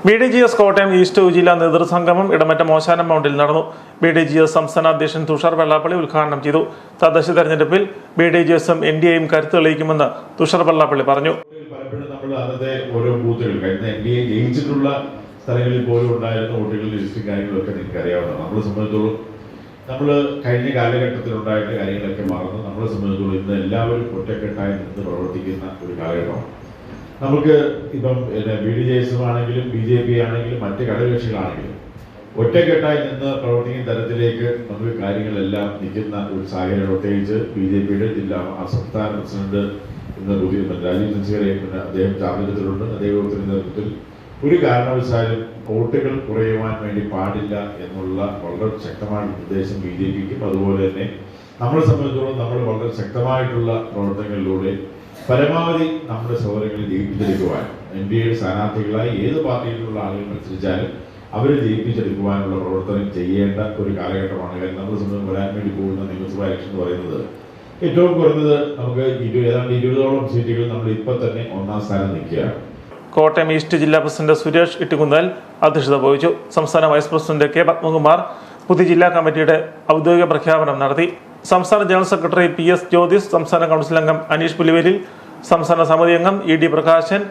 BDGS Kottayam east ജില്ലാ നേതൃസംഗമം ഇടമറ്റ മോശാനം മൗണ്ടിൽ നടന്നു. BDGS സംസ്ഥാന അധ്യക്ഷൻ തുഷാർ വെള്ളാപ്പള്ളി ഉദ്ഘാടനം ചെയ്തു. തദ്ദേശ തെരഞ്ഞെടുപ്പിൽ BDGSും NDAയും കരുത്ത് തെളിയിക്കുമെന്ന് തുഷാർ വെള്ളാപ്പള്ളി പറഞ്ഞു. ഓരോ ബൂത്തുകൾ NDA ജയിച്ചിട്ടുള്ള സ്ഥലങ്ങളിൽ പോലും ഉണ്ടായിരുന്ന വോട്ടുകളുടെ ലിസ്റ്റും കാര്യങ്ങളൊക്കെ നിങ്ങൾക്ക് അറിയാവുന്നതാണ്. നമ്മളെ സംബന്ധിച്ചോളം നമ്മൾ കഴിഞ്ഞ കാലഘട്ടത്തിലുണ്ടായിരുന്ന കാര്യങ്ങളൊക്കെ മറന്ന് നമ്മളെ സംബന്ധിച്ചോളം ഇന്ന് എല്ലാവരും ഒറ്റക്കെട്ടായി നിന്ന് പ്രവർത്തിക്കുന്ന ഒരു കാലഘട്ടമാണ്. നമുക്ക് ഇപ്പം BDGSും ആണെങ്കിലും BJP ആണെങ്കിലും മറ്റ് ഘടകകക്ഷികളാണെങ്കിലും ഒറ്റക്കെട്ടായി നിന്ന് പ്രവർത്തിക്കുന്ന തരത്തിലേക്ക് നമുക്ക് കാര്യങ്ങളെല്ലാം നിൽക്കുന്ന ഒരു സാഹചര്യം. പ്രത്യേകിച്ച് BJPയുടെ ജില്ലാ സംസ്ഥാന പ്രസിഡന്റ് ഇന്ന് പുതിയ രാജീവ് ചന്ദ്രശേഖരെ അദ്ദേഹം ചാർജെടുത്തിട്ടുണ്ട്. അദ്ദേഹത്തിന്റെ നേതൃത്വത്തിൽ ഒരു കാരണവശാലും വോട്ടുകൾ കുറയുവാൻ വേണ്ടി പാടില്ല എന്നുള്ള വളരെ ശക്തമായ നിർദ്ദേശം BJPക്കും അതുപോലെ തന്നെ നമ്മളെ സംബന്ധിച്ചിടത്തോളം നമ്മൾ വളരെ ശക്തമായിട്ടുള്ള പ്രവർത്തനങ്ങളിലൂടെ പരമാവധി നമ്മുടെ സൗകര്യങ്ങൾ ജയിപ്പിച്ചെടുക്കുവാൻ NDAയുടെ സ്ഥാനാർത്ഥികളായി ഏത് പാർട്ടിയിലുള്ള ആളുകൾ മത്സരിച്ചാലും അവരെ ജയിപ്പിച്ചെടുക്കുവാനുള്ള പ്രവർത്തനം ചെയ്യേണ്ട ഒരു കാലഘട്ടമാണ്. കാരണം നമ്മളെ സംബന്ധിച്ച് വരാൻ വേണ്ടി പോകുന്ന നിയമസഭാ ഇലക്ഷൻ എന്ന് പറയുന്നത് ഏറ്റവും കുറഞ്ഞത് നമുക്ക് ഏതാണ്ട് 20ഓളം സീറ്റുകൾ നമ്മൾ ഇപ്പം തന്നെ ഒന്നാം സ്ഥാനം നിൽക്കുകയാണ്. കോട്ടയം ഈസ്റ്റ് ജില്ലാ പ്രസിഡന്റ് സുരേഷ് ഇട്ടിക്കുന്നൽ അധ്യക്ഷത വഹിച്ചു. സംസ്ഥാന വൈസ് പ്രസിഡന്റ് K പത്മകുമാർ പുതിയ ജില്ലാ കമ്മിറ്റിയുടെ ഔദ്യോഗിക പ്രഖ്യാപനം നടത്തി. സംസ്ഥാന ജനറൽ സെക്രട്ടറി PS ജ്യോതിസ്, സംസ്ഥാന കൗൺസിൽ അംഗം അനീഷ് പുലിവേലിൽ, സംസ്ഥാന സമിതി അംഗം ED പ്രകാശൻ,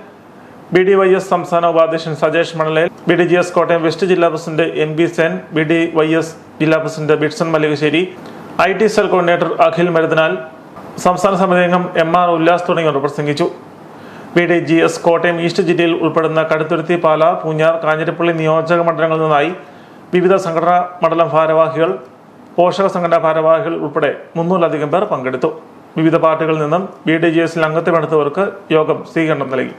BDYS സംസ്ഥാന ഉപാധ്യക്ഷൻ സജേഷ് മണലയിൽ, BDGS കോട്ടയം വെസ്റ്റ് ജില്ലാ പ്രസിഡന്റ് MB സെൻ, BDYS ജില്ലാ president Bitson Mallikassery, IT cell coordinator Akhil Maruthanal, സംസ്ഥാന സമിതി അംഗം MR ഉല്ലാസ് തുടങ്ങിയവർ പ്രസംഗിച്ചു. BDGS കോട്ടയം ഈസ്റ്റ് ജില്ലയിൽ ഉൾപ്പെടുന്ന കടുത്തുരുത്തി, പാല, പൂഞ്ഞാർ, കാഞ്ഞിരപ്പള്ളി നിയോജക മണ്ഡലങ്ങളിൽ നിന്നായി വിവിധ സംഘടനാ മണ്ഡലം ഭാരവാഹികൾ, പോഷക സംഘടനാ ഭാരവാഹികൾ ഉൾപ്പെടെ 300-ലധികം പേർ പങ്കെടുത്തു. വിവിധ പാർട്ടികളിൽ നിന്നും BDGSൽ അംഗത്വമെടുത്തവർക്ക് യോഗം സ്വീകരണം നൽകി.